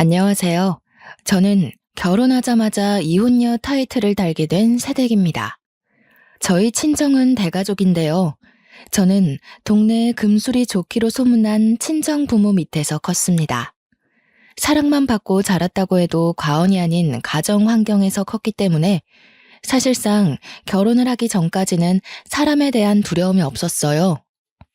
안녕하세요. 저는 결혼하자마자 이혼녀 타이틀을 달게 된 새댁입니다. 저희 친정은 대가족인데요. 저는 동네에 금술이 좋기로 소문난 친정 부모 밑에서 컸습니다. 사랑만 받고 자랐다고 해도 과언이 아닌 가정 환경에서 컸기 때문에 사실상 결혼을 하기 전까지는 사람에 대한 두려움이 없었어요.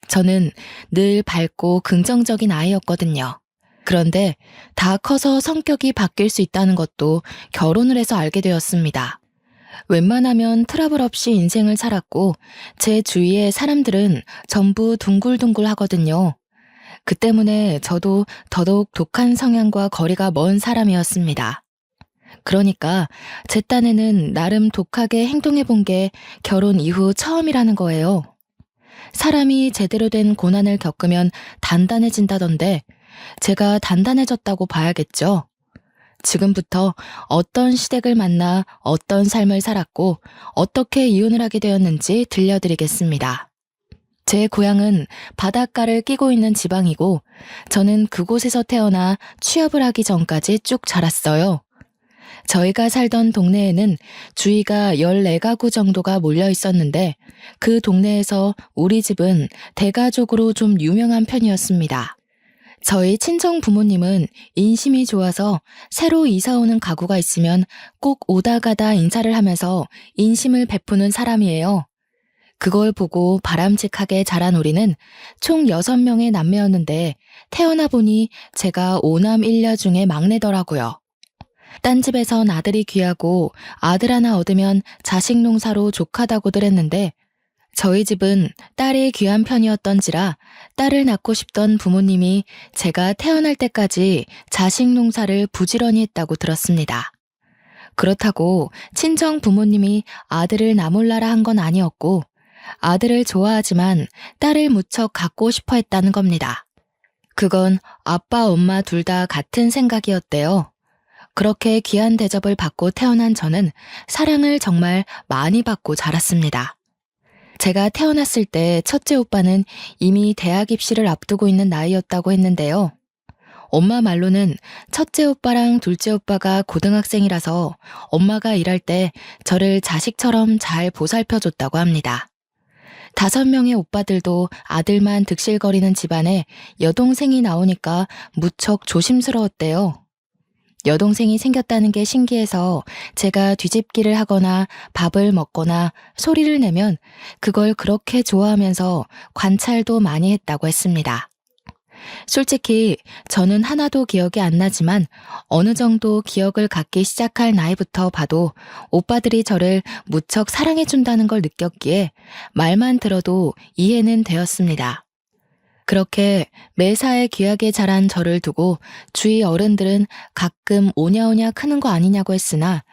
저는 늘 밝고 긍정적인 아이였거든요. 그런데 다 커서 성격이 바뀔 수 있다는 것도 결혼을 해서 알게 되었습니다. 웬만하면 트러블 없이 인생을 살았고 제 주위의 사람들은 전부 둥글둥글 하거든요. 그 때문에 저도 더더욱 독한 성향과 거리가 먼 사람이었습니다. 그러니까 제 딴에는 나름 독하게 행동해 본 게 결혼 이후 처음이라는 거예요. 사람이 제대로 된 고난을 겪으면 단단해진다던데 제가 단단해졌다고 봐야겠죠. 지금부터 어떤 시댁을 만나 어떤 삶을 살았고 어떻게 이혼을 하게 되었는지 들려드리겠습니다. 제 고향은 바닷가를 끼고 있는 지방이고 저는 그곳에서 태어나 취업을 하기 전까지 쭉 자랐어요. 저희가 살던 동네에는 주위가 14가구 정도가 몰려 있었는데 그 동네에서 우리 집은 대가족으로 좀 유명한 편이었습니다. 저희 친정 부모님은 인심이 좋아서 새로 이사 오는 가구가 있으면 꼭 오다 가다 인사를 하면서 인심을 베푸는 사람이에요. 그걸 보고 바람직하게 자란 우리는 총 6명의 남매였는데 태어나 보니 제가 5남 1녀 중에 막내더라고요. 딴 집에선 아들이 귀하고 아들 하나 얻으면 자식 농사로 족하다고들 했는데 저희 집은 딸이 귀한 편이었던지라 딸을 낳고 싶던 부모님이 제가 태어날 때까지 자식 농사를 부지런히 했다고 들었습니다. 그렇다고 친정 부모님이 아들을 나몰라라 한 건 아니었고 아들을 좋아하지만 딸을 무척 갖고 싶어 했다는 겁니다. 그건 아빠 엄마 둘 다 같은 생각이었대요. 그렇게 귀한 대접을 받고 태어난 저는 사랑을 정말 많이 받고 자랐습니다. 제가 태어났을 때 첫째 오빠는 이미 대학 입시를 앞두고 있는 나이였다고 했는데요. 엄마 말로는 첫째 오빠랑 둘째 오빠가 고등학생이라서 엄마가 일할 때 저를 자식처럼 잘 보살펴줬다고 합니다. 5명의 오빠들도 아들만 득실거리는 집안에 여동생이 나오니까 무척 조심스러웠대요. 여동생이 생겼다는 게 신기해서 제가 뒤집기를 하거나 밥을 먹거나 소리를 내면 그걸 그렇게 좋아하면서 관찰도 많이 했다고 했습니다. 솔직히 저는 하나도 기억이 안 나지만 어느 정도 기억을 갖기 시작할 나이부터 봐도 오빠들이 저를 무척 사랑해준다는 걸 느꼈기에 말만 들어도 이해는 되었습니다. 그렇게 매사에 귀하게 자란 저를 두고 주위 어른들은 가끔 오냐오냐 크는 거 아니냐고 했으나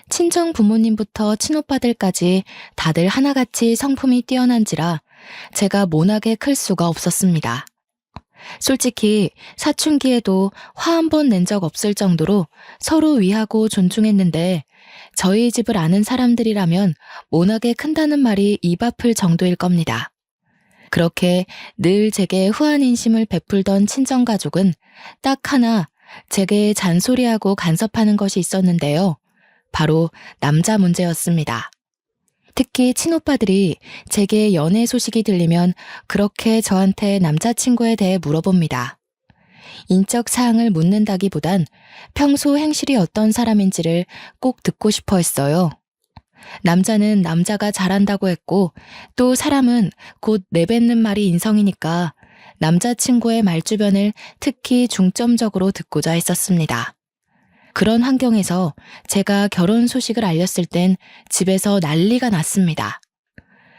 친정 부모님부터 친오빠들까지 다들 하나같이 성품이 뛰어난지라 제가 모나게 클 수가 없었습니다. 솔직히 사춘기에도 화 한 번 낸 적 없을 정도로 서로 위하고 존중했는데 저희 집을 아는 사람들이라면 모나게 큰다는 말이 입 아플 정도일 겁니다. 그렇게 늘 제게 후한 인심을 베풀던 친정가족은 딱 하나 제게 잔소리하고 간섭하는 것이 있었는데요. 바로 남자 문제였습니다. 특히 친오빠들이 제게 연애 소식이 들리면 그렇게 저한테 남자친구에 대해 물어봅니다. 인적 사항을 묻는다기보단 평소 행실이 어떤 사람인지를 꼭 듣고 싶어 했어요. 남자는 남자가 잘한다고 했고 또 사람은 곧 내뱉는 말이 인성이니까 남자친구의 말주변을 특히 중점적으로 듣고자 했었습니다. 그런 환경에서 제가 결혼 소식을 알렸을 땐 집에서 난리가 났습니다.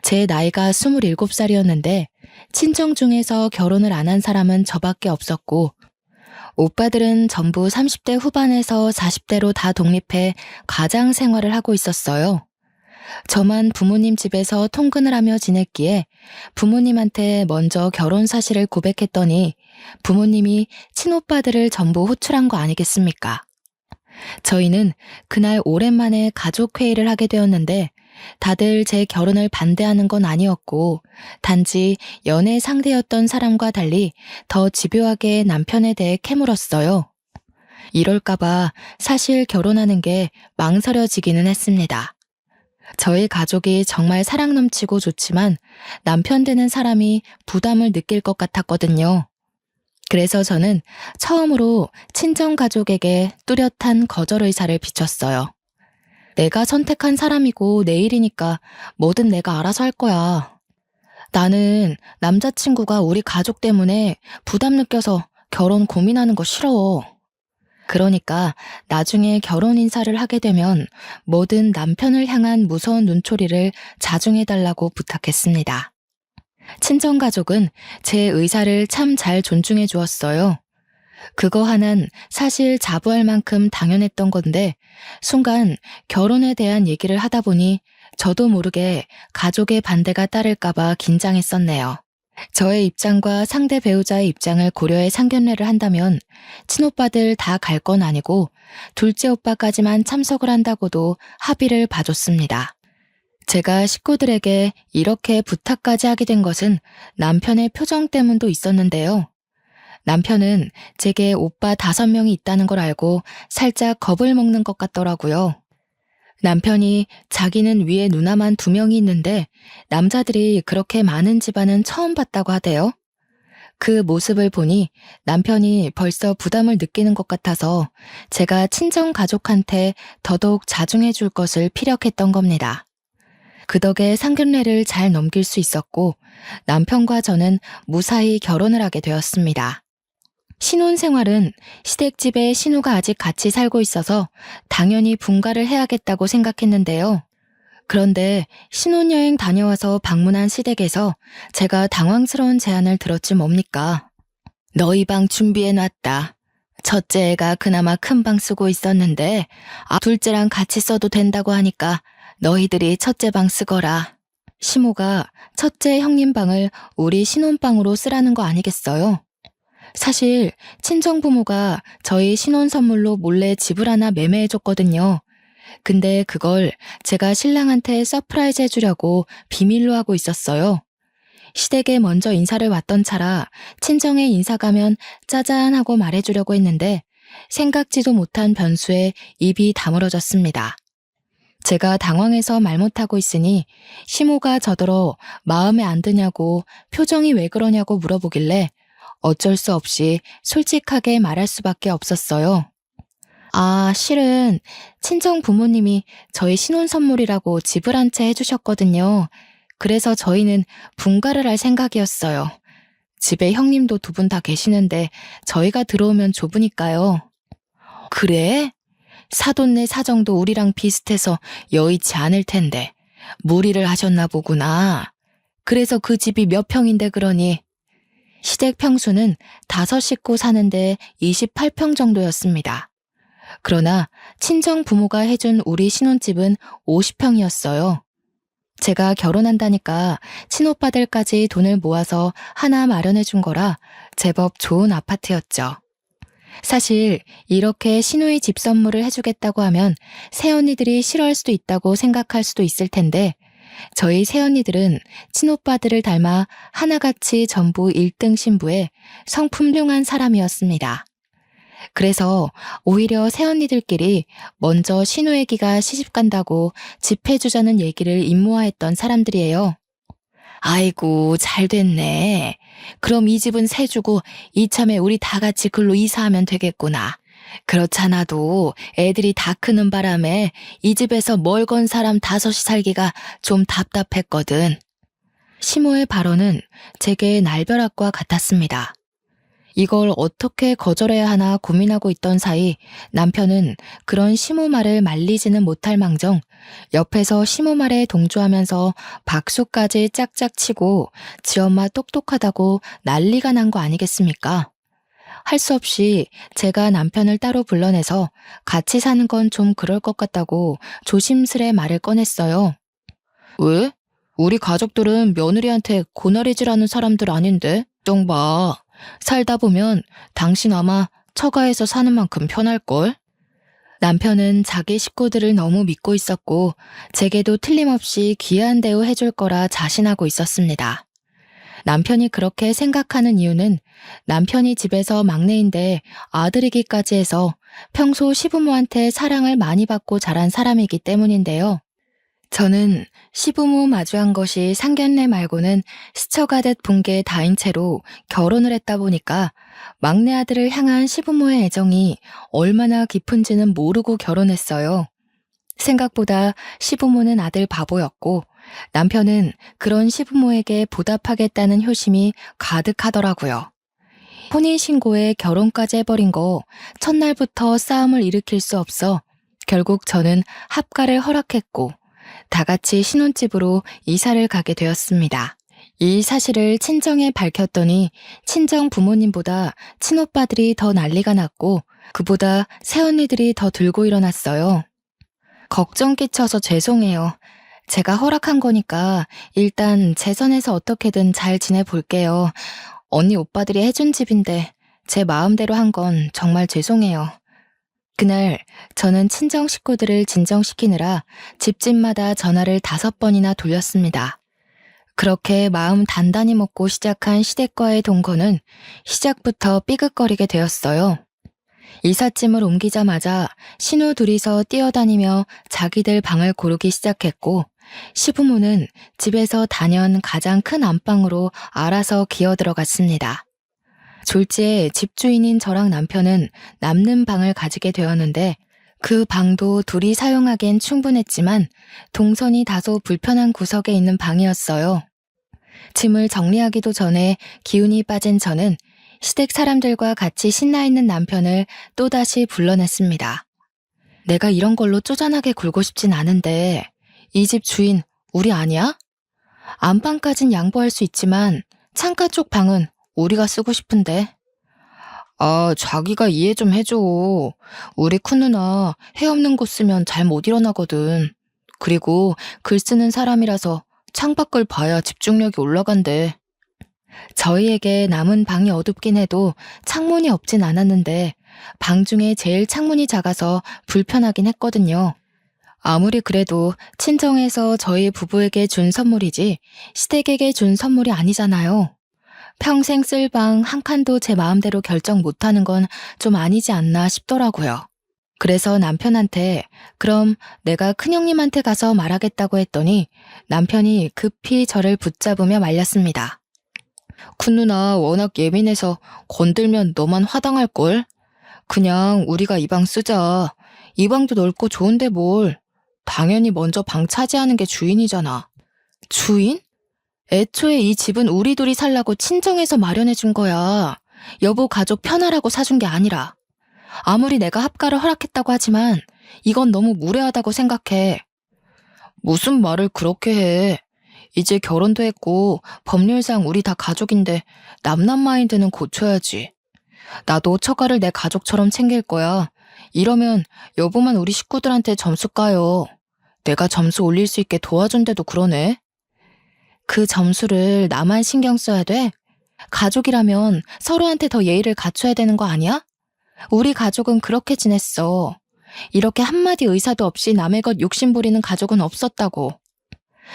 제 나이가 27살이었는데 친정 중에서 결혼을 안 한 사람은 저밖에 없었고 오빠들은 전부 30대 후반에서 40대로 다 독립해 가장 생활을 하고 있었어요. 저만 부모님 집에서 통근을 하며 지냈기에 부모님한테 먼저 결혼 사실을 고백했더니 부모님이 친오빠들을 전부 호출한 거 아니겠습니까? 저희는 그날 오랜만에 가족회의를 하게 되었는데 다들 제 결혼을 반대하는 건 아니었고 단지 연애 상대였던 사람과 달리 더 집요하게 남편에 대해 캐물었어요. 이럴까봐 사실 결혼하는 게 망설여지기는 했습니다. 저희 가족이 정말 사랑 넘치고 좋지만 남편 되는 사람이 부담을 느낄 것 같았거든요. 그래서 저는 처음으로 친정 가족에게 뚜렷한 거절 의사를 비췄어요. 내가 선택한 사람이고 내 일이니까 뭐든 내가 알아서 할 거야. 나는 남자친구가 우리 가족 때문에 부담 느껴서 결혼 고민하는 거 싫어. 그러니까 나중에 결혼 인사를 하게 되면 뭐든 남편을 향한 무서운 눈초리를 자중해달라고 부탁했습니다. 친정가족은 제 의사를 참 잘 존중해 주었어요. 그거 하나는 사실 자부할 만큼 당연했던 건데 순간 결혼에 대한 얘기를 하다 보니 저도 모르게 가족의 반대가 따를까봐 긴장했었네요. 저의 입장과 상대 배우자의 입장을 고려해 상견례를 한다면 친오빠들 다 갈 건 아니고 둘째 오빠까지만 참석을 한다고도 합의를 봐줬습니다. 제가 식구들에게 이렇게 부탁까지 하게 된 것은 남편의 표정 때문도 있었는데요. 남편은 제게 오빠 5명이 있다는 걸 알고 살짝 겁을 먹는 것 같더라고요. 남편이 자기는 위에 누나만 2명이 있는데 남자들이 그렇게 많은 집안은 처음 봤다고 하대요. 그 모습을 보니 남편이 벌써 부담을 느끼는 것 같아서 제가 친정 가족한테 더더욱 자중해 줄 것을 피력했던 겁니다. 그 덕에 상견례를 잘 넘길 수 있었고 남편과 저는 무사히 결혼을 하게 되었습니다. 신혼생활은 시댁집에 신우가 아직 같이 살고 있어서 당연히 분가를 해야겠다고 생각했는데요. 그런데 신혼여행 다녀와서 방문한 시댁에서 제가 당황스러운 제안을 들었지 뭡니까? 너희 방 준비해놨다. 첫째 애가 그나마 큰 방 쓰고 있었는데 둘째랑 같이 써도 된다고 하니까 너희들이 첫째 방 쓰거라. 시모가 첫째 형님 방을 우리 신혼방으로 쓰라는 거 아니겠어요? 사실 친정부모가 저희 신혼 선물로 몰래 집을 하나 매매해줬거든요. 근데 그걸 제가 신랑한테 서프라이즈 해주려고 비밀로 하고 있었어요. 시댁에 먼저 인사를 왔던 차라 친정에 인사 가면 짜잔 하고 말해주려고 했는데 생각지도 못한 변수에 입이 다물어졌습니다. 제가 당황해서 말 못하고 있으니 시모가 저더러 마음에 안 드냐고 표정이 왜 그러냐고 물어보길래 어쩔 수 없이 솔직하게 말할 수밖에 없었어요. 실은 친정 부모님이 저희 신혼 선물이라고 집을 한 채 해주셨거든요. 그래서 저희는 분가를 할 생각이었어요. 집에 형님도 2분 다 계시는데 저희가 들어오면 좁으니까요. 그래? 사돈네 사정도 우리랑 비슷해서 여의치 않을 텐데 무리를 하셨나 보구나. 그래서 그 집이 몇 평인데 그러니? 시댁 평수는 5식구 사는데 28평 정도였습니다. 그러나 친정 부모가 해준 우리 신혼집은 50평이었어요. 제가 결혼한다니까 친오빠들까지 돈을 모아서 하나 마련해 준 거라 제법 좋은 아파트였죠. 사실 이렇게 시누이 집 선물을 해주겠다고 하면 새언니들이 싫어할 수도 있다고 생각할 수도 있을 텐데 저희 새언니들은 친오빠들을 닮아 하나같이 전부 1등 신부에 성품흉한 사람이었습니다. 그래서 오히려 새언니들끼리 먼저 시누애기가 시집간다고 집 해주자는 얘기를 임모아했던 사람들이에요. 아이고 잘 됐네. 그럼 이 집은 새 주고 이참에 우리 다 같이 글로 이사하면 되겠구나. 그렇잖아도 애들이 다 크는 바람에 이 집에서 멀건 사람 5이 살기가 좀 답답했거든. 시모의 발언은 제게 날벼락과 같았습니다. 이걸 어떻게 거절해야 하나 고민하고 있던 사이 남편은 그런 시모 말을 말리지는 못할 망정 옆에서 시모 말에 동조하면서 박수까지 짝짝 치고 지 엄마 똑똑하다고 난리가 난 거 아니겠습니까? 할 수 없이 제가 남편을 따로 불러내서 같이 사는 건 좀 그럴 것 같다고 조심스레 말을 꺼냈어요. 왜? 우리 가족들은 며느리한테 고나리질하는 사람들 아닌데? 좀 봐. 살다 보면 당신 아마 처가에서 사는 만큼 편할걸? 남편은 자기 식구들을 너무 믿고 있었고 제게도 틀림없이 귀한 대우 해줄 거라 자신하고 있었습니다. 남편이 그렇게 생각하는 이유는 남편이 집에서 막내인데 아들이기까지 해서 평소 시부모한테 사랑을 많이 받고 자란 사람이기 때문인데요. 저는 시부모 마주한 것이 상견례 말고는 스쳐가듯 본 게 다인 채로 결혼을 했다 보니까 막내 아들을 향한 시부모의 애정이 얼마나 깊은지는 모르고 결혼했어요. 생각보다 시부모는 아들 바보였고 남편은 그런 시부모에게 보답하겠다는 효심이 가득하더라고요. 혼인신고에 결혼까지 해버린 거 첫날부터 싸움을 일으킬 수 없어 결국 저는 합가를 허락했고 다 같이 신혼집으로 이사를 가게 되었습니다. 이 사실을 친정에 밝혔더니 친정 부모님보다 친오빠들이 더 난리가 났고 그보다 새언니들이 더 들고 일어났어요. 걱정 끼쳐서 죄송해요. 제가 허락한 거니까 일단 제 선에서 어떻게든 잘 지내볼게요. 언니 오빠들이 해준 집인데 제 마음대로 한 건 정말 죄송해요. 그날 저는 친정 식구들을 진정시키느라 집집마다 전화를 5번이나 돌렸습니다. 그렇게 마음 단단히 먹고 시작한 시댁과의 동거는 시작부터 삐걱거리게 되었어요. 이삿짐을 옮기자마자 신우 둘이서 뛰어다니며 자기들 방을 고르기 시작했고 시부모는 집에서 단연 가장 큰 안방으로 알아서 기어 들어갔습니다. 졸지에 집주인인 저랑 남편은 남는 방을 가지게 되었는데 그 방도 둘이 사용하기엔 충분했지만 동선이 다소 불편한 구석에 있는 방이었어요. 짐을 정리하기도 전에 기운이 빠진 저는 시댁 사람들과 같이 신나 있는 남편을 또다시 불러냈습니다. 내가 이런 걸로 쪼잔하게 굴고 싶진 않은데 이 집 주인 우리 아니야? 안방까진 양보할 수 있지만 창가 쪽 방은 우리가 쓰고 싶은데. 아, 자기가 이해 좀 해줘. 우리 큰 누나 해 없는 곳 쓰면 잘 못 일어나거든. 그리고 글 쓰는 사람이라서 창밖을 봐야 집중력이 올라간대. 저희에게 남은 방이 어둡긴 해도 창문이 없진 않았는데 방 중에 제일 창문이 작아서 불편하긴 했거든요. 아무리 그래도 친정에서 저희 부부에게 준 선물이지 시댁에게 준 선물이 아니잖아요. 평생 쓸 방 한 칸도 제 마음대로 결정 못하는 건 좀 아니지 않나 싶더라고요. 그래서 남편한테 그럼 내가 큰형님한테 가서 말하겠다고 했더니 남편이 급히 저를 붙잡으며 말렸습니다. 큰 누나 워낙 예민해서 건들면 너만 화당할걸? 그냥 우리가 이 방 쓰자. 이 방도 넓고 좋은데 뭘. 당연히 먼저 방 차지하는 게 주인이잖아. 주인? 애초에 이 집은 우리 둘이 살라고 친정에서 마련해 준 거야. 여보 가족 편하라고 사준 게 아니라. 아무리 내가 합가를 허락했다고 하지만 이건 너무 무례하다고 생각해. 무슨 말을 그렇게 해. 이제 결혼도 했고 법률상 우리 다 가족인데 남남 마인드는 고쳐야지. 나도 처가를 내 가족처럼 챙길 거야. 이러면 여보만 우리 식구들한테 점수 까요. 내가 점수 올릴 수 있게 도와준대도 그러네. 그 점수를 나만 신경 써야 돼? 가족이라면 서로한테 더 예의를 갖춰야 되는 거 아니야? 우리 가족은 그렇게 지냈어. 이렇게 한마디 의사도 없이 남의 것 욕심 부리는 가족은 없었다고.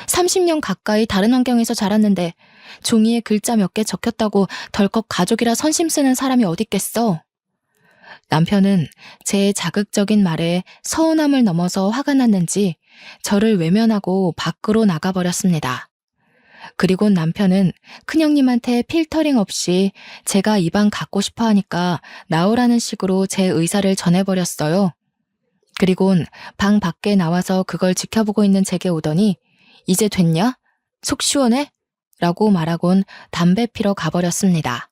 30년 가까이 다른 환경에서 자랐는데 종이에 글자 몇 개 적혔다고 덜컥 가족이라 선심 쓰는 사람이 어딨겠어? 남편은 제 자극적인 말에 서운함을 넘어서 화가 났는지 저를 외면하고 밖으로 나가버렸습니다. 그리고 남편은 큰형님한테 필터링 없이 제가 이 방 갖고 싶어 하니까 나오라는 식으로 제 의사를 전해버렸어요. 그리곤 방 밖에 나와서 그걸 지켜보고 있는 제게 오더니 이제 됐냐? 속 시원해? 라고 말하곤 담배 피러 가버렸습니다.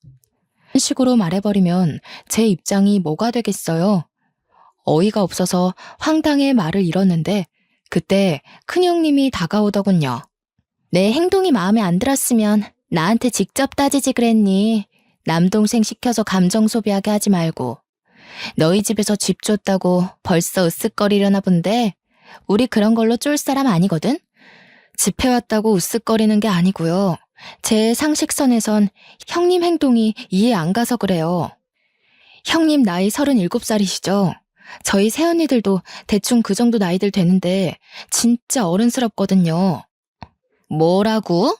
이런 식으로 말해버리면 제 입장이 뭐가 되겠어요? 어이가 없어서 황당해 말을 잃었는데 그때 큰형님이 다가오더군요. 내 행동이 마음에 안 들었으면 나한테 직접 따지지 그랬니? 남동생 시켜서 감정 소비하게 하지 말고. 너희 집에서 집 줬다고 벌써 으쓱거리려나 본데 우리 그런 걸로 쫄 사람 아니거든? 집 해왔다고 으쓱거리는 게 아니고요. 제 상식선에선 형님 행동이 이해 안 가서 그래요. 형님 나이 37살이시죠? 저희 새언니들도 대충 그 정도 나이들 되는데 진짜 어른스럽거든요. 뭐라고?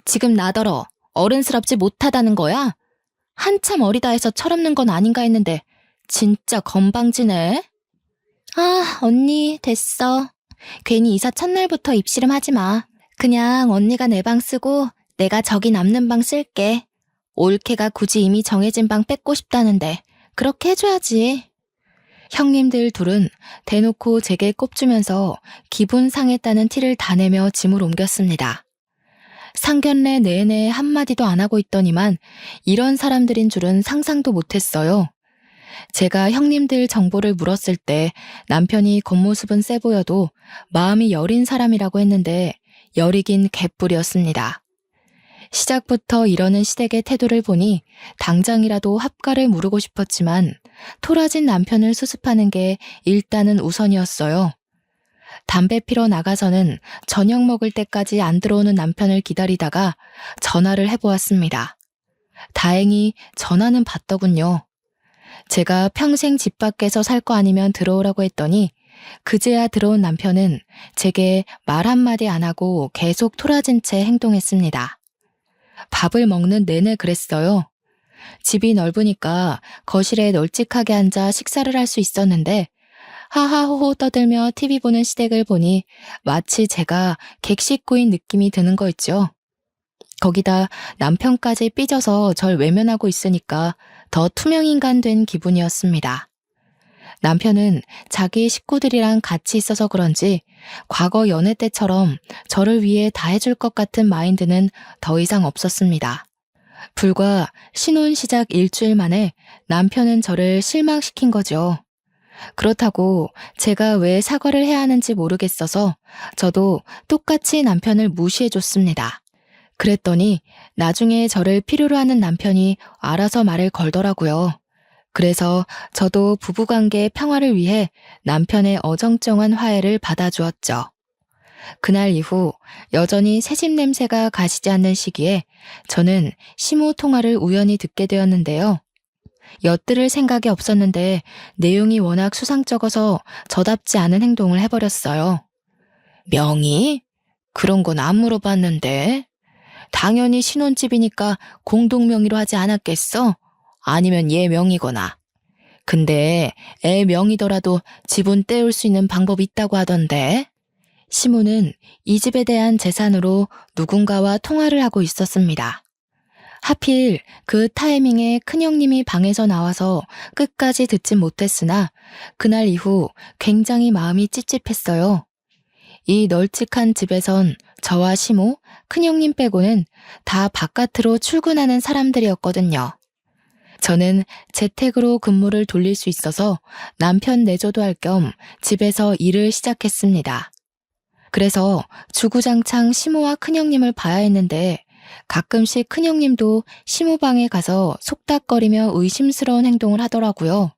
지금 나더러 어른스럽지 못하다는 거야? 한참 어리다 해서 철없는 건 아닌가 했는데 진짜 건방지네. 아, 언니, 됐어. 괜히 이사 첫날부터 입씨름 하지 마. 그냥 언니가 내 방 쓰고 내가 저기 남는 방 쓸게. 올케가 굳이 이미 정해진 방 뺏고 싶다는데 그렇게 해줘야지. 형님들 둘은 대놓고 제게 꼽주면서 기분 상했다는 티를 다 내며 짐을 옮겼습니다. 상견례 내내 한마디도 안 하고 있더니만 이런 사람들인 줄은 상상도 못했어요. 제가 형님들 정보를 물었을 때 남편이 겉모습은 세 보여도 마음이 여린 사람이라고 했는데 여리긴 개뿔이었습니다. 시작부터 이러는 시댁의 태도를 보니 당장이라도 합가를 무르고 싶었지만 토라진 남편을 수습하는 게 일단은 우선이었어요. 담배 피러 나가서는 저녁 먹을 때까지 안 들어오는 남편을 기다리다가 전화를 해보았습니다. 다행히 전화는 받더군요. 제가 평생 집 밖에서 살 거 아니면 들어오라고 했더니 그제야 들어온 남편은 제게 말 한마디 안 하고 계속 토라진 채 행동했습니다. 밥을 먹는 내내 그랬어요. 집이 넓으니까 거실에 널찍하게 앉아 식사를 할 수 있었는데 하하호호 떠들며 TV 보는 시댁을 보니 마치 제가 객식구인 느낌이 드는 거 있죠. 거기다 남편까지 삐져서 절 외면하고 있으니까 더 투명인간 된 기분이었습니다. 남편은 자기 식구들이랑 같이 있어서 그런지 과거 연애 때처럼 저를 위해 다 해줄 것 같은 마인드는 더 이상 없었습니다. 불과 신혼 시작 일주일 만에 남편은 저를 실망시킨 거죠. 그렇다고 제가 왜 사과를 해야 하는지 모르겠어서 저도 똑같이 남편을 무시해줬습니다. 그랬더니 나중에 저를 필요로 하는 남편이 알아서 말을 걸더라고요. 그래서 저도 부부관계 평화를 위해 남편의 어정쩡한 화해를 받아주었죠. 그날 이후 여전히 새집 냄새가 가시지 않는 시기에 저는 시모 통화를 우연히 듣게 되었는데요. 엿들을 생각이 없었는데 내용이 워낙 수상쩍어서 저답지 않은 행동을 해버렸어요. 명의? 그런 건 안 물어봤는데. 당연히 신혼집이니까 공동명의로 하지 않았겠어? 아니면 얘 명의거나. 근데 애 명의더라도 지분 떼올 수 있는 방법이 있다고 하던데. 시모는 이 집에 대한 재산으로 누군가와 통화를 하고 있었습니다. 하필 그 타이밍에 큰형님이 방에서 나와서 끝까지 듣진 못했으나 그날 이후 굉장히 마음이 찝찝했어요. 이 널찍한 집에선 저와 시모, 큰형님 빼고는 다 바깥으로 출근하는 사람들이었거든요. 저는 재택으로 근무를 돌릴 수 있어서 남편 내조도 할 겸 집에서 일을 시작했습니다. 그래서 주구장창 시모와 큰형님을 봐야 했는데 가끔씩 큰형님도 시모 방에 가서 속닥거리며 의심스러운 행동을 하더라고요.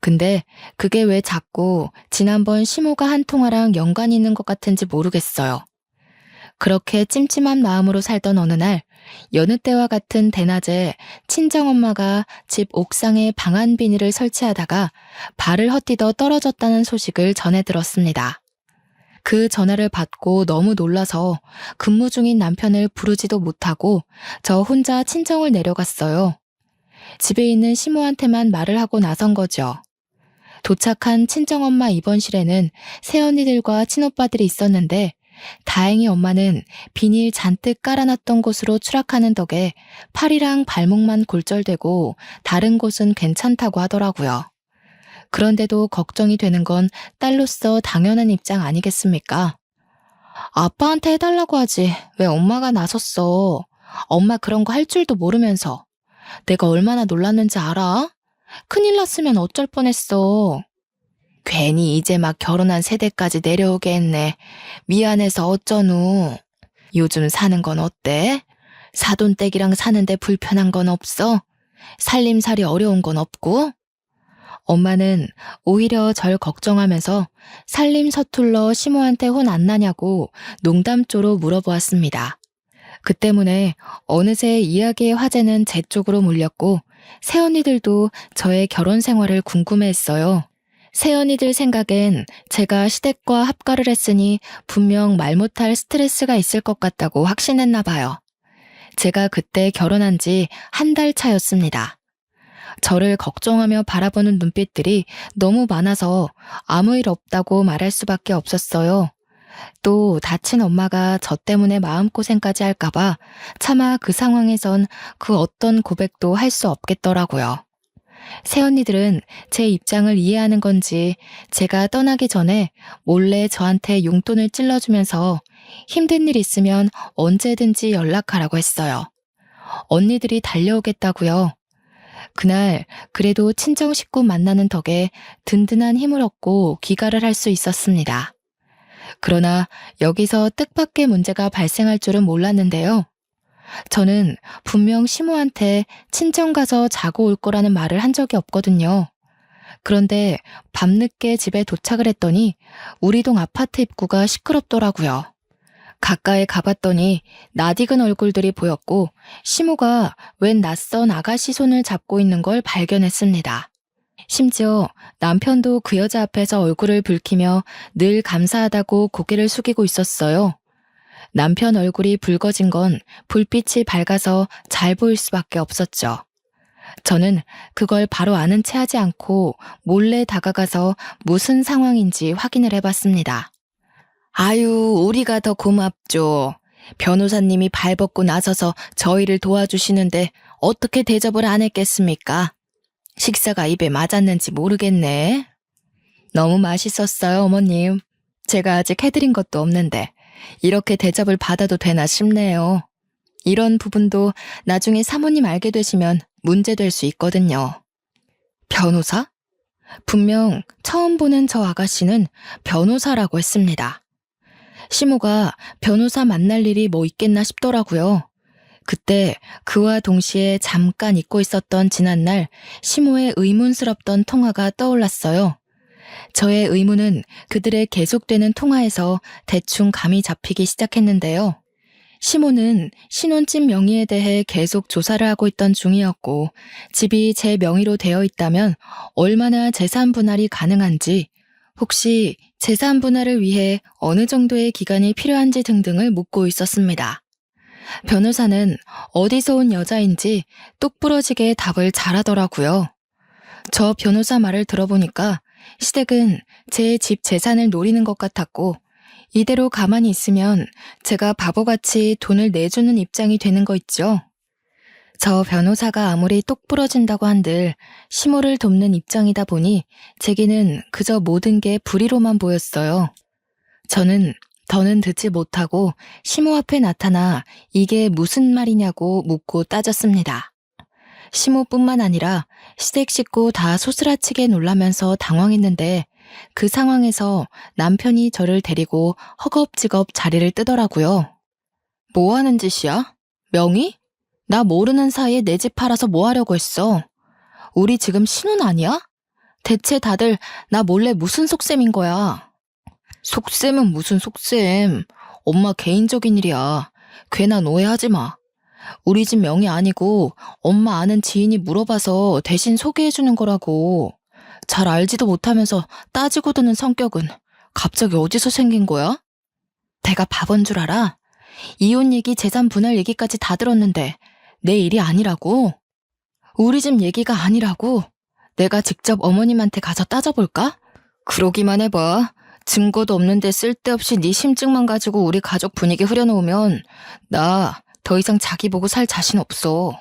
근데 그게 왜 자꾸 지난번 시모가 한 통화랑 연관이 있는 것 같은지 모르겠어요. 그렇게 찜찜한 마음으로 살던 어느 날 여느 때와 같은 대낮에 친정엄마가 집 옥상에 방안 비닐을 설치하다가 발을 헛디뎌 떨어졌다는 소식을 전해 들었습니다. 그 전화를 받고 너무 놀라서 근무 중인 남편을 부르지도 못하고 저 혼자 친정을 내려갔어요. 집에 있는 시모한테만 말을 하고 나선 거죠. 도착한 친정엄마 입원실에는 새언니들과 친오빠들이 있었는데 다행히 엄마는 비닐 잔뜩 깔아놨던 곳으로 추락하는 덕에 팔이랑 발목만 골절되고 다른 곳은 괜찮다고 하더라고요. 그런데도 걱정이 되는 건 딸로서 당연한 입장 아니겠습니까? 아빠한테 해달라고 하지 왜 엄마가 나섰어? 엄마 그런 거 할 줄도 모르면서. 내가 얼마나 놀랐는지 알아? 큰일 났으면 어쩔 뻔했어. 괜히 이제 막 결혼한 세대까지 내려오게 했네. 미안해서 어쩌누. 요즘 사는 건 어때? 사돈댁이랑 사는데 불편한 건 없어? 살림살이 어려운 건 없고? 엄마는 오히려 절 걱정하면서 살림 서툴러 시모한테 혼 안 나냐고 농담조로 물어보았습니다. 그 때문에 어느새 이야기의 화제는 제 쪽으로 몰렸고 새언니들도 저의 결혼 생활을 궁금해했어요. 새언니들 생각엔 제가 시댁과 합가를 했으니 분명 말 못할 스트레스가 있을 것 같다고 확신했나 봐요. 제가 그때 결혼한 지 한 달 차였습니다. 저를 걱정하며 바라보는 눈빛들이 너무 많아서 아무 일 없다고 말할 수밖에 없었어요. 또 다친 엄마가 저 때문에 마음고생까지 할까봐 차마 그 상황에선 그 어떤 고백도 할 수 없겠더라고요. 새언니들은 제 입장을 이해하는 건지 제가 떠나기 전에 몰래 저한테 용돈을 찔러주면서 힘든 일 있으면 언제든지 연락하라고 했어요. 언니들이 달려오겠다고요. 그날 그래도 친정 식구 만나는 덕에 든든한 힘을 얻고 귀가를 할 수 있었습니다. 그러나 여기서 뜻밖의 문제가 발생할 줄은 몰랐는데요. 저는 분명 시모한테 친정 가서 자고 올 거라는 말을 한 적이 없거든요. 그런데 밤늦게 집에 도착을 했더니 우리 동 아파트 입구가 시끄럽더라고요. 가까이 가봤더니 낯익은 얼굴들이 보였고 시모가 웬 낯선 아가씨 손을 잡고 있는 걸 발견했습니다. 심지어 남편도 그 여자 앞에서 얼굴을 붉히며 늘 감사하다고 고개를 숙이고 있었어요. 남편 얼굴이 붉어진 건 불빛이 밝아서 잘 보일 수밖에 없었죠. 저는 그걸 바로 아는 체 하지 않고 몰래 다가가서 무슨 상황인지 확인을 해봤습니다. 아유, 우리가 더 고맙죠. 변호사님이 발벗고 나서서 저희를 도와주시는데 어떻게 대접을 안 했겠습니까? 식사가 입에 맞았는지 모르겠네. 너무 맛있었어요, 어머님. 제가 아직 해드린 것도 없는데 이렇게 대접을 받아도 되나 싶네요. 이런 부분도 나중에 사모님 알게 되시면 문제될 수 있거든요. 변호사? 분명 처음 보는 저 아가씨는 변호사라고 했습니다. 시모가 변호사 만날 일이 뭐 있겠나 싶더라고요. 그때 그와 동시에 잠깐 잊고 있었던 지난날 시모의 의문스럽던 통화가 떠올랐어요. 저의 의문은 그들의 계속되는 통화에서 대충 감이 잡히기 시작했는데요. 시모는 신혼집 명의에 대해 계속 조사를 하고 있던 중이었고 집이 제 명의로 되어 있다면 얼마나 재산 분할이 가능한지, 혹시 재산 분할을 위해 어느 정도의 기간이 필요한지 등등을 묻고 있었습니다. 변호사는 어디서 온 여자인지 똑부러지게 답을 잘하더라고요. 저 변호사 말을 들어보니까 시댁은 제 집 재산을 노리는 것 같았고 이대로 가만히 있으면 제가 바보같이 돈을 내주는 입장이 되는 거 있죠. 저 변호사가 아무리 똑부러진다고 한들 시모를 돕는 입장이다 보니 제게는 그저 모든 게 불의로만 보였어요. 저는 더는 듣지 못하고 시모 앞에 나타나 이게 무슨 말이냐고 묻고 따졌습니다. 시모뿐만 아니라 시댁 식구 다 소스라치게 놀라면서 당황했는데 그 상황에서 남편이 저를 데리고 허겁지겁 자리를 뜨더라고요. 뭐 하는 짓이야? 명의? 나 모르는 사이에 내 집 팔아서 뭐 하려고 했어? 우리 지금 신혼 아니야? 대체 다들 나 몰래 무슨 속셈인 거야? 속셈은 무슨 속셈? 엄마 개인적인 일이야. 괜한 오해하지 마. 우리 집 명의 아니고 엄마 아는 지인이 물어봐서 대신 소개해주는 거라고. 잘 알지도 못하면서 따지고 드는 성격은 갑자기 어디서 생긴 거야? 내가 바본 줄 알아? 이혼 얘기, 재산 분할 얘기까지 다 들었는데 내 일이 아니라고? 우리 집 얘기가 아니라고? 내가 직접 어머님한테 가서 따져볼까? 그러기만 해봐. 증거도 없는데 쓸데없이 네 심증만 가지고 우리 가족 분위기 흐려놓으면 나 더 이상 자기 보고 살 자신 없어.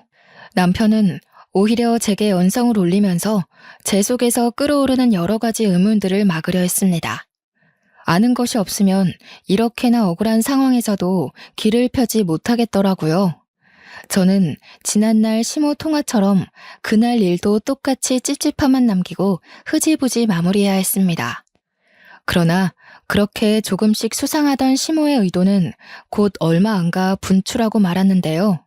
남편은 오히려 제게 언성을 올리면서 제 속에서 끓어오르는 여러 가지 의문들을 막으려 했습니다. 아는 것이 없으면 이렇게나 억울한 상황에서도 길을 펴지 못하겠더라고요. 저는 지난날 시모 통화처럼 그날 일도 똑같이 찝찝함만 남기고 흐지부지 마무리해야 했습니다. 그러나 그렇게 조금씩 수상하던 시모의 의도는 곧 얼마 안가 분출하고 말았는데요.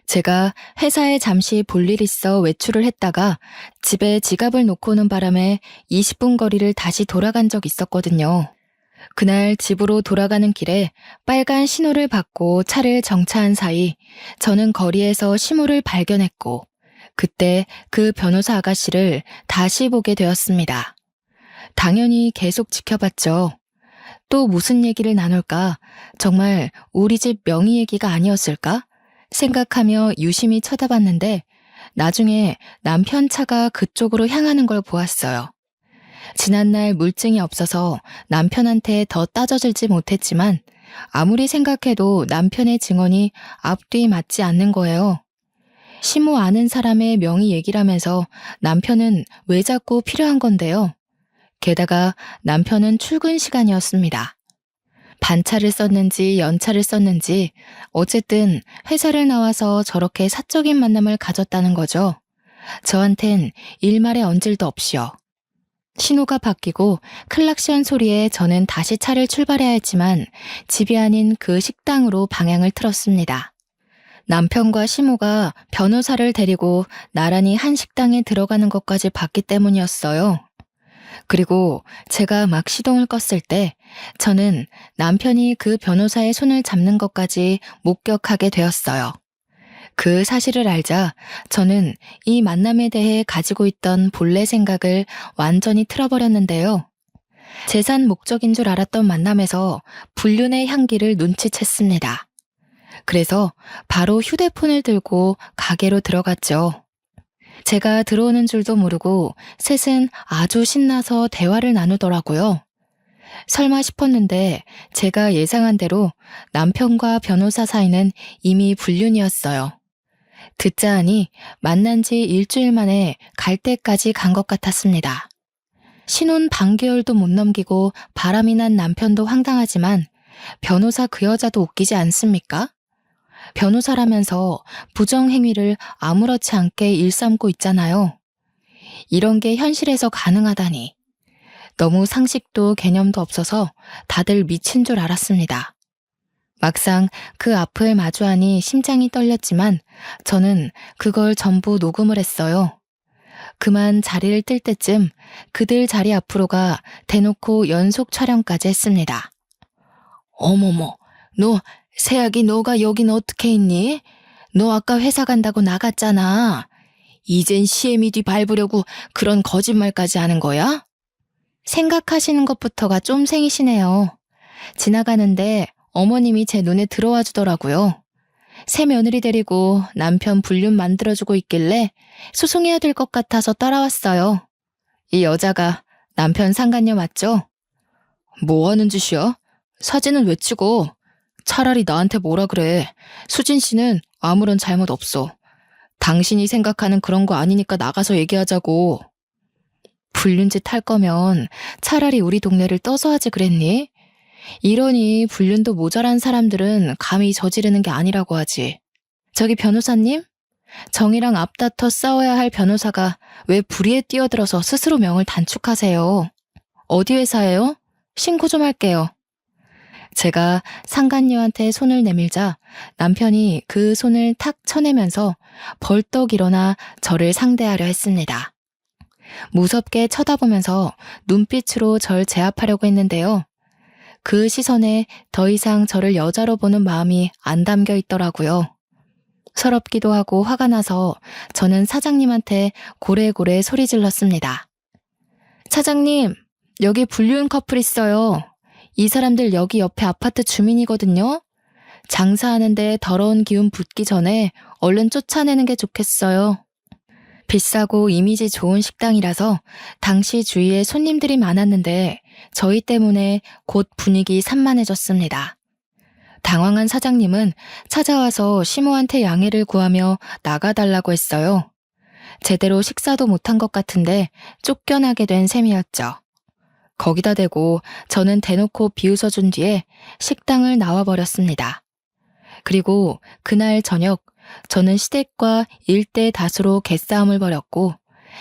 제가 회사에 잠시 볼 일 있어 외출을 했다가 집에 지갑을 놓고 오는 바람에 20분 거리를 다시 돌아간 적 있었거든요. 그날 집으로 돌아가는 길에 빨간 신호를 받고 차를 정차한 사이 저는 거리에서 시모를 발견했고 그때 그 변호사 아가씨를 다시 보게 되었습니다. 당연히 계속 지켜봤죠. 또 무슨 얘기를 나눌까? 정말 우리 집 명의 얘기가 아니었을까? 생각하며 유심히 쳐다봤는데 나중에 남편 차가 그쪽으로 향하는 걸 보았어요. 지난날 물증이 없어서 남편한테 더 따져들지 못했지만 아무리 생각해도 남편의 증언이 앞뒤 맞지 않는 거예요. 시모 아는 사람의 명의 얘기라면서 남편은 왜 자꾸 필요한 건데요. 게다가 남편은 출근 시간이었습니다. 반차를 썼는지 연차를 썼는지 어쨌든 회사를 나와서 저렇게 사적인 만남을 가졌다는 거죠. 저한텐 일말에 얹을도 없이요. 신호가 바뀌고 클락션 소리에 저는 다시 차를 출발해야 했지만 집이 아닌 그 식당으로 방향을 틀었습니다. 남편과 시모가 변호사를 데리고 나란히 한 식당에 들어가는 것까지 봤기 때문이었어요. 그리고 제가 막 시동을 껐을 때 저는 남편이 그 변호사의 손을 잡는 것까지 목격하게 되었어요. 그 사실을 알자 저는 이 만남에 대해 가지고 있던 본래 생각을 완전히 틀어버렸는데요. 재산 목적인 줄 알았던 만남에서 불륜의 향기를 눈치챘습니다. 그래서 바로 휴대폰을 들고 가게로 들어갔죠. 제가 들어오는 줄도 모르고 셋은 아주 신나서 대화를 나누더라고요. 설마 싶었는데 제가 예상한 대로 남편과 변호사 사이는 이미 불륜이었어요. 듣자 하니 만난 지 일주일 만에 갈 때까지 간 것 같았습니다. 신혼 반개월도 못 넘기고 바람이 난 남편도 황당하지만 변호사 그 여자도 웃기지 않습니까? 변호사라면서 부정행위를 아무렇지 않게 일삼고 있잖아요. 이런 게 현실에서 가능하다니. 너무 상식도 개념도 없어서 다들 미친 줄 알았습니다. 막상 그 앞을 마주하니 심장이 떨렸지만 저는 그걸 전부 녹음을 했어요. 그만 자리를 뜰 때쯤 그들 자리 앞으로가 대놓고 연속 촬영까지 했습니다. 어머머, 너 새아기 너가 여긴 어떻게 있니? 너 아까 회사 간다고 나갔잖아. 이젠 시애미 뒤 밟으려고 그런 거짓말까지 하는 거야? 생각하시는 것부터가 좀 생이시네요. 지나가는데 어머님이 제 눈에 들어와 주더라고요. 새 며느리 데리고 남편 불륜 만들어주고 있길래 소송해야 될 것 같아서 따라왔어요. 이 여자가 남편 상간녀 맞죠? 뭐 하는 짓이야? 사진은 왜 찍어? 차라리 나한테 뭐라 그래. 수진 씨는 아무런 잘못 없어. 당신이 생각하는 그런 거 아니니까 나가서 얘기하자고. 불륜짓 할 거면 차라리 우리 동네를 떠서 하지 그랬니? 이러니 불륜도 모자란 사람들은 감히 저지르는 게 아니라고 하지. 저기 변호사님? 정의랑 앞다퉈 싸워야 할 변호사가 왜 불의에 뛰어들어서 스스로 명을 단축하세요? 어디 회사예요? 신고 좀 할게요. 제가 상간녀한테 손을 내밀자 남편이 그 손을 탁 쳐내면서 벌떡 일어나 저를 상대하려 했습니다. 무섭게 쳐다보면서 눈빛으로 절 제압하려고 했는데요. 그 시선에 더 이상 저를 여자로 보는 마음이 안 담겨 있더라고요. 서럽기도 하고 화가 나서 저는 사장님한테 고래고래 소리 질렀습니다. 사장님, 여기 불륜 커플 있어요. 이 사람들 여기 옆에 아파트 주민이거든요. 장사하는데 더러운 기운 붙기 전에 얼른 쫓아내는 게 좋겠어요. 비싸고 이미지 좋은 식당이라서 당시 주위에 손님들이 많았는데 저희 때문에 곧 분위기 산만해졌습니다. 당황한 사장님은 찾아와서 시모한테 양해를 구하며 나가달라고 했어요. 제대로 식사도 못한 것 같은데 쫓겨나게 된 셈이었죠. 거기다 대고 저는 대놓고 비웃어준 뒤에 식당을 나와버렸습니다. 그리고 그날 저녁 저는 시댁과 일대 다수로 개싸움을 벌였고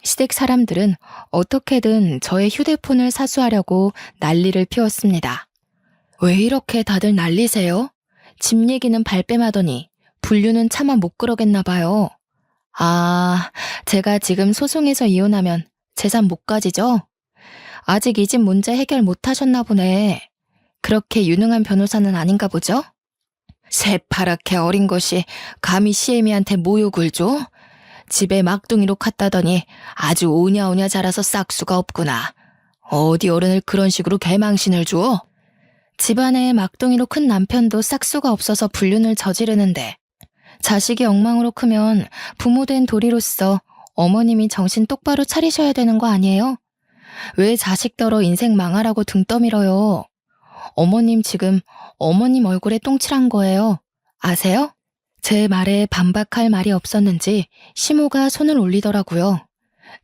시댁 사람들은 어떻게든 저의 휴대폰을 사수하려고 난리를 피웠습니다. 왜 이렇게 다들 난리세요? 집 얘기는 발뺌하더니 불륜은 차마 못 그러겠나 봐요. 아, 제가 지금 소송해서 이혼하면 재산 못 가지죠? 아직 이 집 문제 해결 못 하셨나 보네. 그렇게 유능한 변호사는 아닌가 보죠? 새파랗게 어린 것이 감히 시애미한테 모욕을 줘? 집에 막둥이로 갔다더니 아주 오냐오냐 자라서 싹수가 없구나. 어디 어른을 그런 식으로 개망신을 줘? 집안에 막둥이로 큰 남편도 싹수가 없어서 불륜을 저지르는데 자식이 엉망으로 크면 부모된 도리로서 어머님이 정신 똑바로 차리셔야 되는 거 아니에요? 왜 자식더러 인생 망하라고 등 떠밀어요? 어머님 지금 어머님 얼굴에 똥칠한 거예요. 아세요? 제 말에 반박할 말이 없었는지 시모가 손을 올리더라고요.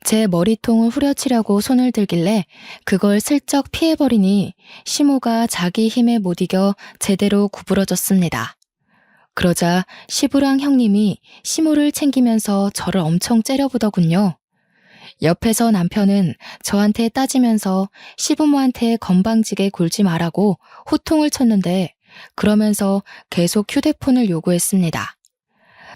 제 머리통을 후려치려고 손을 들길래 그걸 슬쩍 피해버리니 시모가 자기 힘에 못 이겨 제대로 구부러졌습니다. 그러자 시부랑 형님이 시모를 챙기면서 저를 엄청 째려보더군요. 옆에서 남편은 저한테 따지면서 시부모한테 건방지게 굴지 말라고 호통을 쳤는데 그러면서 계속 휴대폰을 요구했습니다.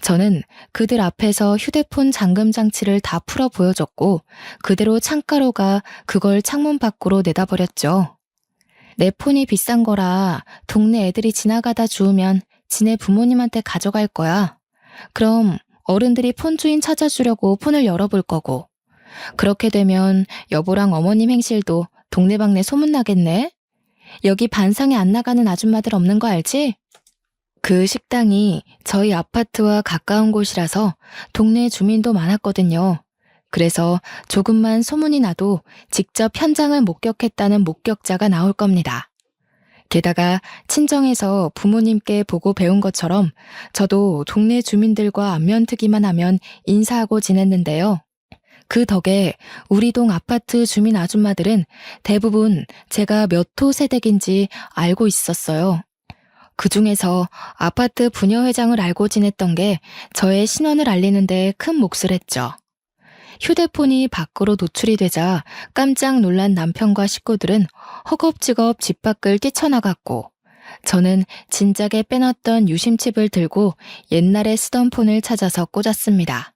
저는 그들 앞에서 휴대폰 잠금 장치를 다 풀어 보여줬고 그대로 창가로 가 그걸 창문 밖으로 내다버렸죠. 내 폰이 비싼 거라 동네 애들이 지나가다 주우면 지네 부모님한테 가져갈 거야. 그럼 어른들이 폰 주인 찾아주려고 폰을 열어볼 거고. 그렇게 되면 여보랑 어머님 행실도 동네방네 소문나겠네? 여기 반상에 안 나가는 아줌마들 없는 거 알지? 그 식당이 저희 아파트와 가까운 곳이라서 동네 주민도 많았거든요. 그래서 조금만 소문이 나도 직접 현장을 목격했다는 목격자가 나올 겁니다. 게다가 친정에서 부모님께 보고 배운 것처럼 저도 동네 주민들과 안면트기만 하면 인사하고 지냈는데요. 그 덕에 우리 동 아파트 주민 아줌마들은 대부분 제가 몇 호 세댁인지 알고 있었어요. 그 중에서 아파트 부녀회장을 알고 지냈던 게 저의 신원을 알리는데 큰 몫을 했죠. 휴대폰이 밖으로 노출이 되자 깜짝 놀란 남편과 식구들은 허겁지겁 집 밖을 뛰쳐나갔고 저는 진작에 빼놨던 유심칩을 들고 옛날에 쓰던 폰을 찾아서 꽂았습니다.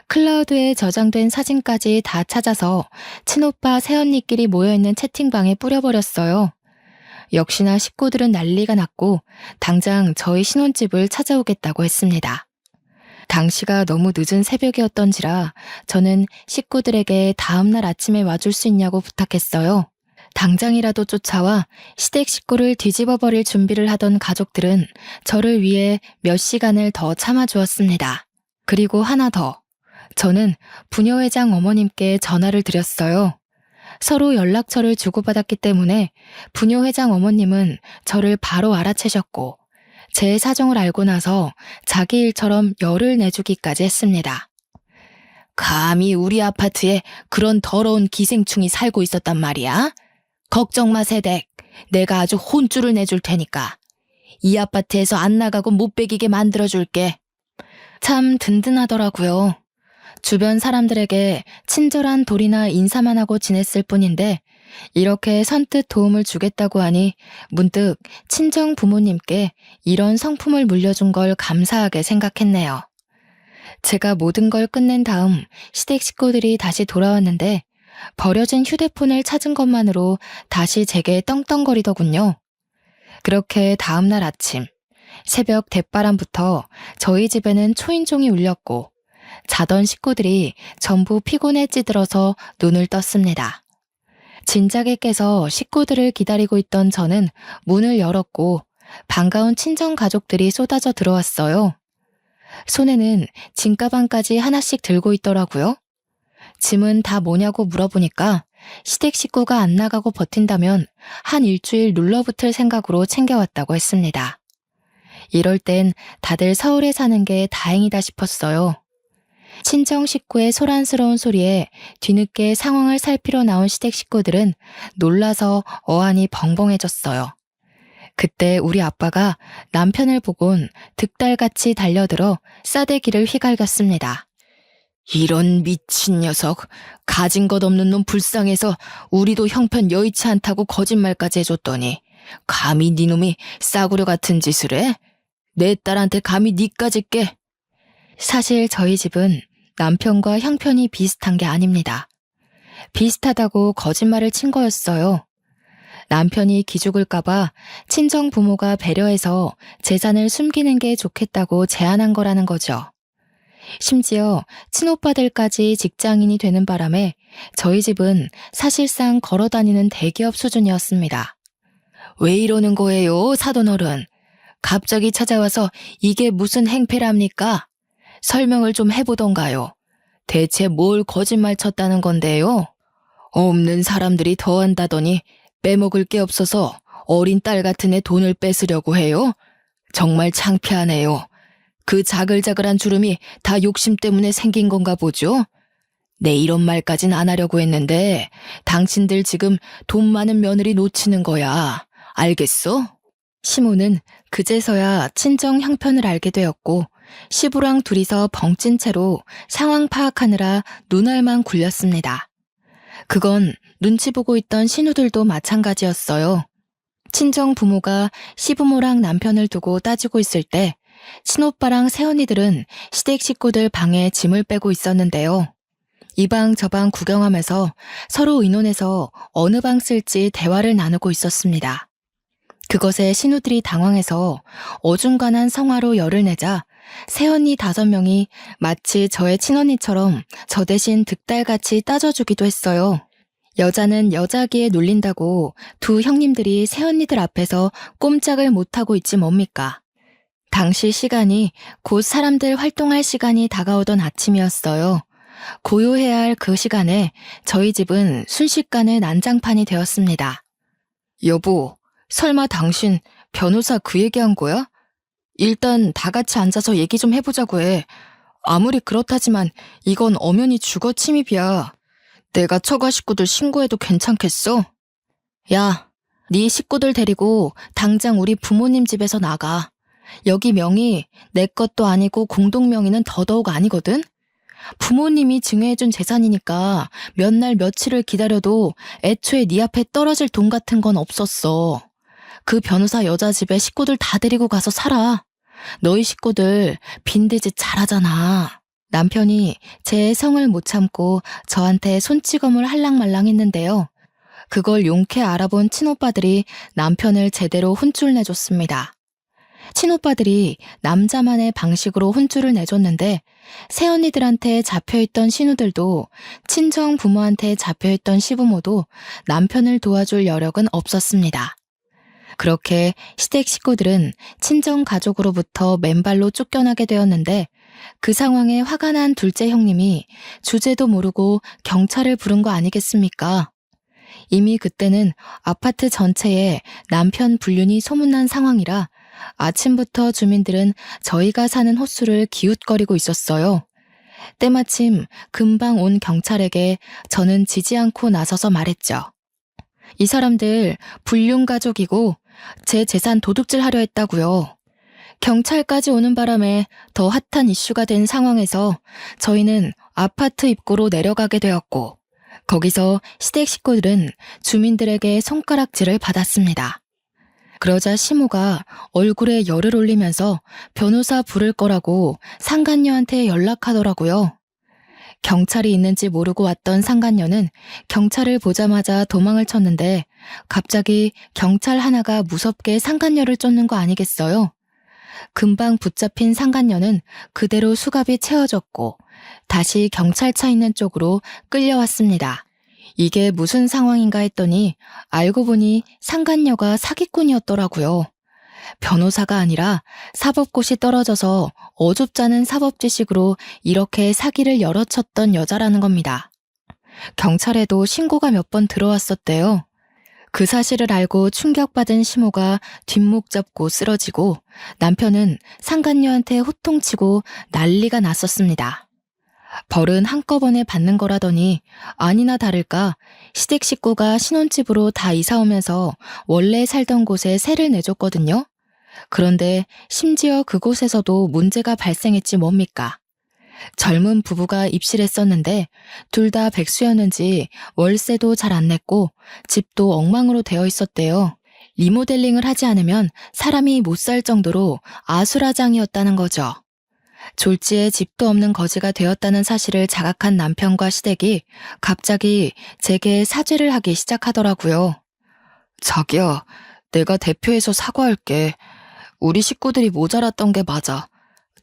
클라우드에 저장된 사진까지 다 찾아서 친오빠 새언니끼리 모여있는 채팅방에 뿌려버렸어요. 역시나 식구들은 난리가 났고 당장 저희 신혼집을 찾아오겠다고 했습니다. 당시가 너무 늦은 새벽이었던지라 저는 식구들에게 다음날 아침에 와줄 수 있냐고 부탁했어요. 당장이라도 쫓아와 시댁 식구를 뒤집어버릴 준비를 하던 가족들은 저를 위해 몇 시간을 더 참아주었습니다. 그리고 하나 더. 저는 부녀회장 어머님께 전화를 드렸어요. 서로 연락처를 주고받았기 때문에 부녀회장 어머님은 저를 바로 알아채셨고 제 사정을 알고 나서 자기 일처럼 열을 내주기까지 했습니다. 감히 우리 아파트에 그런 더러운 기생충이 살고 있었단 말이야? 걱정 마 세댁. 내가 아주 혼쭐을 내줄 테니까. 이 아파트에서 안 나가고 못 베기게 만들어줄게. 참 든든하더라고요. 주변 사람들에게 친절한 도리나 인사만 하고 지냈을 뿐인데 이렇게 선뜻 도움을 주겠다고 하니 문득 친정 부모님께 이런 성품을 물려준 걸 감사하게 생각했네요. 제가 모든 걸 끝낸 다음 시댁 식구들이 다시 돌아왔는데 버려진 휴대폰을 찾은 것만으로 다시 제게 떵떵거리더군요. 그렇게 다음날 아침 새벽 대바람부터 저희 집에는 초인종이 울렸고 자던 식구들이 전부 피곤에 찌들어서 눈을 떴습니다. 진작에 깨서 식구들을 기다리고 있던 저는 문을 열었고 반가운 친정 가족들이 쏟아져 들어왔어요. 손에는 짐가방까지 하나씩 들고 있더라고요. 짐은 다 뭐냐고 물어보니까 시댁 식구가 안 나가고 버틴다면 한 일주일 눌러붙을 생각으로 챙겨왔다고 했습니다. 이럴 땐 다들 서울에 사는 게 다행이다 싶었어요. 친정 식구의 소란스러운 소리에 뒤늦게 상황을 살피러 나온 시댁 식구들은 놀라서 어안이 벙벙해졌어요. 그때 우리 아빠가 남편을 보곤 득달같이 달려들어 싸대기를 휘갈겼습니다. 이런 미친 녀석, 가진 것 없는 놈 불쌍해서 우리도 형편 여의치 않다고 거짓말까지 해줬더니 감히 네 놈이 싸구려 같은 짓을 해? 내 딸한테 감히 니까지 깨? 사실 저희 집은 남편과 형편이 비슷한 게 아닙니다. 비슷하다고 거짓말을 친 거였어요. 남편이 기죽을까봐 친정 부모가 배려해서 재산을 숨기는 게 좋겠다고 제안한 거라는 거죠. 심지어 친오빠들까지 직장인이 되는 바람에 저희 집은 사실상 걸어다니는 대기업 수준이었습니다. 왜 이러는 거예요, 사돈어른? 갑자기 찾아와서 이게 무슨 행패랍니까? 설명을 좀 해보던가요. 대체 뭘 거짓말 쳤다는 건데요? 없는 사람들이 더한다더니 빼먹을 게 없어서 어린 딸 같은 애 돈을 뺏으려고 해요? 정말 창피하네요. 그 자글자글한 주름이 다 욕심 때문에 생긴 건가 보죠? 네, 이런 말까진 안 하려고 했는데 당신들 지금 돈 많은 며느리 놓치는 거야. 알겠어? 시모는 그제서야 친정 형편을 알게 되었고 시부랑 둘이서 벙찐 채로 상황 파악하느라 눈알만 굴렸습니다. 그건 눈치 보고 있던 신우들도 마찬가지였어요. 친정 부모가 시부모랑 남편을 두고 따지고 있을 때 친오빠랑 새언니들은 시댁 식구들 방에 짐을 빼고 있었는데요. 이 방 저 방 구경하면서 서로 의논해서 어느 방 쓸지 대화를 나누고 있었습니다. 그것에 신우들이 당황해서 어중간한 성화로 열을 내자 새언니 5명이 마치 저의 친언니처럼 저 대신 득달같이 따져주기도 했어요. 여자는 여자기에 눌린다고 두 형님들이 새언니들 앞에서 꼼짝을 못하고 있지 뭡니까. 당시 시간이 곧 사람들 활동할 시간이 다가오던 아침이었어요. 고요해야 할 그 시간에 저희 집은 순식간에 난장판이 되었습니다. 여보, 설마 당신 변호사 그 얘기한 거야? 일단 다 같이 앉아서 얘기 좀 해보자고 해. 아무리 그렇다지만 이건 엄연히 주거 침입이야. 내가 처가 식구들 신고해도 괜찮겠어? 야, 네 식구들 데리고 당장 우리 부모님 집에서 나가. 여기 명의 내 것도 아니고 공동명의는 더더욱 아니거든? 부모님이 증여해준 재산이니까 몇 날 며칠을 기다려도 애초에 네 앞에 떨어질 돈 같은 건 없었어. 그 변호사 여자 집에 식구들 다 데리고 가서 살아. 너희 식구들 빈대짓 잘하잖아. 남편이 제 성을 못 참고 저한테 손찌검을 할랑말랑 했는데요. 그걸 용케 알아본 친오빠들이 남편을 제대로 혼쭐 내줬습니다. 친오빠들이 남자만의 방식으로 혼쭐을 내줬는데 새언니들한테 잡혀있던 신우들도 친정 부모한테 잡혀있던 시부모도 남편을 도와줄 여력은 없었습니다. 그렇게 시댁 식구들은 친정 가족으로부터 맨발로 쫓겨나게 되었는데 그 상황에 화가 난 둘째 형님이 주제도 모르고 경찰을 부른 거 아니겠습니까? 이미 그때는 아파트 전체에 남편 불륜이 소문난 상황이라 아침부터 주민들은 저희가 사는 호수를 기웃거리고 있었어요. 때마침 금방 온 경찰에게 저는 지지 않고 나서서 말했죠. 이 사람들 불륜 가족이고 제 재산 도둑질 하려 했다고요. 경찰까지 오는 바람에 더 핫한 이슈가 된 상황에서 저희는 아파트 입구로 내려가게 되었고 거기서 시댁 식구들은 주민들에게 손가락질을 받았습니다. 그러자 시모가 얼굴에 열을 올리면서 변호사 부를 거라고 상간녀한테 연락하더라고요. 경찰이 있는지 모르고 왔던 상간녀는 경찰을 보자마자 도망을 쳤는데 갑자기 경찰 하나가 무섭게 상간녀를 쫓는 거 아니겠어요? 금방 붙잡힌 상간녀는 그대로 수갑이 채워졌고 다시 경찰차 있는 쪽으로 끌려왔습니다. 이게 무슨 상황인가 했더니 알고 보니 상간녀가 사기꾼이었더라고요. 변호사가 아니라 사법고시 떨어져서 어줍잖은 사법지식으로 이렇게 사기를 열어쳤던 여자라는 겁니다. 경찰에도 신고가 몇 번 들어왔었대요. 그 사실을 알고 충격받은 시모가 뒷목 잡고 쓰러지고 남편은 상간녀한테 호통치고 난리가 났었습니다. 벌은 한꺼번에 받는 거라더니 아니나 다를까 시댁 식구가 신혼집으로 다 이사 오면서 원래 살던 곳에 세를 내줬거든요. 그런데 심지어 그곳에서도 문제가 발생했지 뭡니까. 젊은 부부가 입실했었는데 둘 다 백수였는지 월세도 잘 안 냈고 집도 엉망으로 되어 있었대요. 리모델링을 하지 않으면 사람이 못 살 정도로 아수라장이었다는 거죠. 졸지에 집도 없는 거지가 되었다는 사실을 자각한 남편과 시댁이 갑자기 제게 사죄를 하기 시작하더라고요. 자기야, 내가 대표해서 사과할게. 우리 식구들이 모자랐던 게 맞아.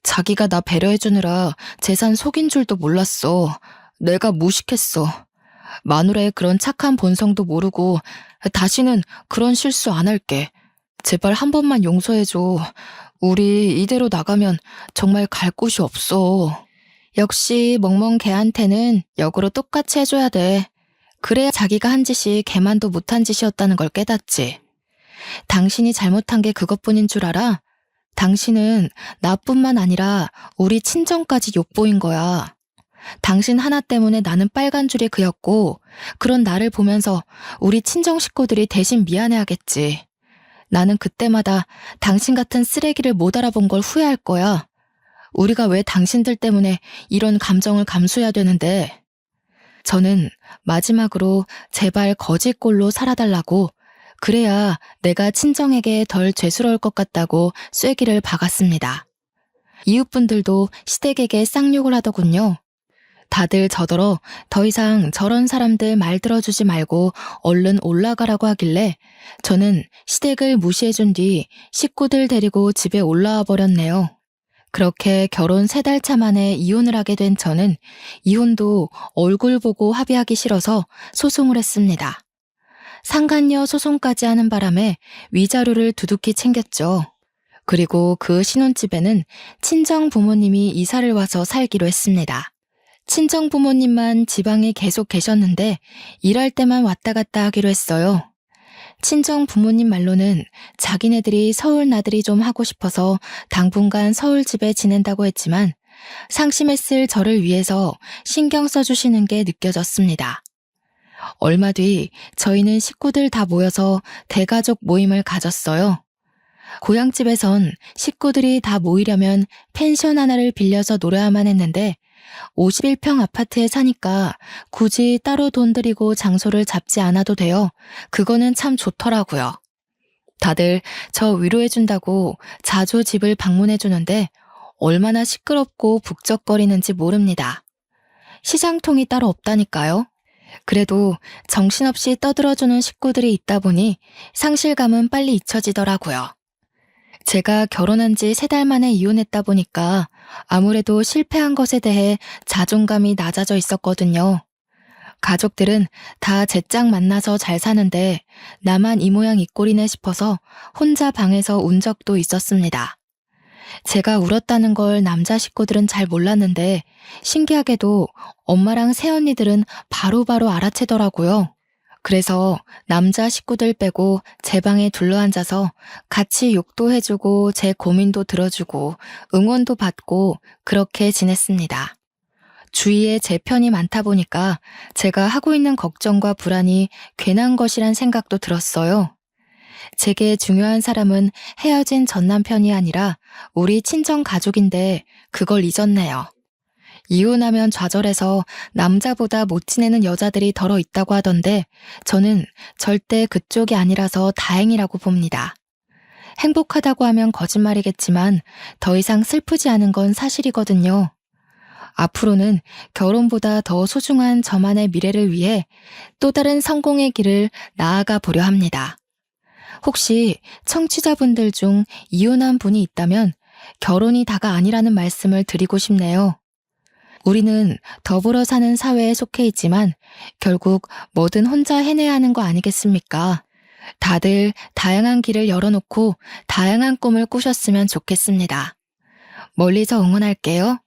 자기가 나 배려해주느라 재산 속인 줄도 몰랐어. 내가 무식했어. 마누라의 그런 착한 본성도 모르고 다시는 그런 실수 안 할게. 제발 한 번만 용서해줘. 우리 이대로 나가면 정말 갈 곳이 없어. 역시 멍멍 걔한테는 역으로 똑같이 해줘야 돼. 그래야 자기가 한 짓이 걔만도 못한 짓이었다는 걸 깨닫지. 당신이 잘못한 게 그것뿐인 줄 알아? 당신은 나뿐만 아니라 우리 친정까지 욕보인 거야. 당신 하나 때문에 나는 빨간 줄이 그였고, 그런 나를 보면서 우리 친정 식구들이 대신 미안해하겠지. 나는 그때마다 당신 같은 쓰레기를 못 알아본 걸 후회할 거야. 우리가 왜 당신들 때문에 이런 감정을 감수해야 되는데. 저는 마지막으로 제발 거짓골로 살아달라고, 그래야 내가 친정에게 덜 죄스러울 것 같다고 쐐기를 박았습니다. 이웃분들도 시댁에게 쌍욕을 하더군요. 다들 저더러 더 이상 저런 사람들 말 들어주지 말고 얼른 올라가라고 하길래 저는 시댁을 무시해준 뒤 식구들 데리고 집에 올라와 버렸네요. 그렇게 결혼 3달 차 만에 이혼을 하게 된 저는 이혼도 얼굴 보고 합의하기 싫어서 소송을 했습니다. 상간녀 소송까지 하는 바람에 위자료를 두둑히 챙겼죠. 그리고 그 신혼집에는 친정 부모님이 이사를 와서 살기로 했습니다. 친정 부모님만 지방에 계속 계셨는데 일할 때만 왔다 갔다 하기로 했어요. 친정 부모님 말로는 자기네들이 서울 나들이 좀 하고 싶어서 당분간 서울집에 지낸다고 했지만 상심했을 저를 위해서 신경 써주시는 게 느껴졌습니다. 얼마 뒤 저희는 식구들 다 모여서 대가족 모임을 가졌어요. 고향집에선 식구들이 다 모이려면 펜션 하나를 빌려서 놀아야만 했는데 51평 아파트에 사니까 굳이 따로 돈 들이고 장소를 잡지 않아도 돼요. 그거는 참 좋더라고요. 다들 저 위로해준다고 자주 집을 방문해주는데 얼마나 시끄럽고 북적거리는지 모릅니다. 시장통이 따로 없다니까요. 그래도 정신없이 떠들어주는 식구들이 있다 보니 상실감은 빨리 잊혀지더라고요. 제가 결혼한 지 3달 만에 이혼했다 보니까 아무래도 실패한 것에 대해 자존감이 낮아져 있었거든요. 가족들은 다 제 짝 만나서 잘 사는데 나만 이 모양 이 꼴이네 싶어서 혼자 방에서 운 적도 있었습니다. 제가 울었다는 걸 남자 식구들은 잘 몰랐는데 신기하게도 엄마랑 새언니들은 바로바로 알아채더라고요. 그래서 남자 식구들 빼고 제 방에 둘러앉아서 같이 욕도 해주고 제 고민도 들어주고 응원도 받고 그렇게 지냈습니다. 주위에 제 편이 많다 보니까 제가 하고 있는 걱정과 불안이 괜한 것이란 생각도 들었어요. 제게 중요한 사람은 헤어진 전 남편이 아니라 우리 친정 가족인데 그걸 잊었네요. 이혼하면 좌절해서 남자보다 못 지내는 여자들이 덜어 있다고 하던데 저는 절대 그쪽이 아니라서 다행이라고 봅니다. 행복하다고 하면 거짓말이겠지만 더 이상 슬프지 않은 건 사실이거든요. 앞으로는 결혼보다 더 소중한 저만의 미래를 위해 또 다른 성공의 길을 나아가 보려 합니다. 혹시 청취자분들 중 이혼한 분이 있다면 결혼이 다가 아니라는 말씀을 드리고 싶네요. 우리는 더불어 사는 사회에 속해 있지만 결국 뭐든 혼자 해내야 하는 거 아니겠습니까? 다들 다양한 길을 열어놓고 다양한 꿈을 꾸셨으면 좋겠습니다. 멀리서 응원할게요.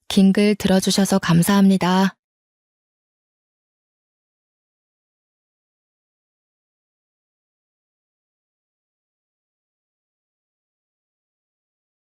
긴 글 들어주셔서 감사합니다.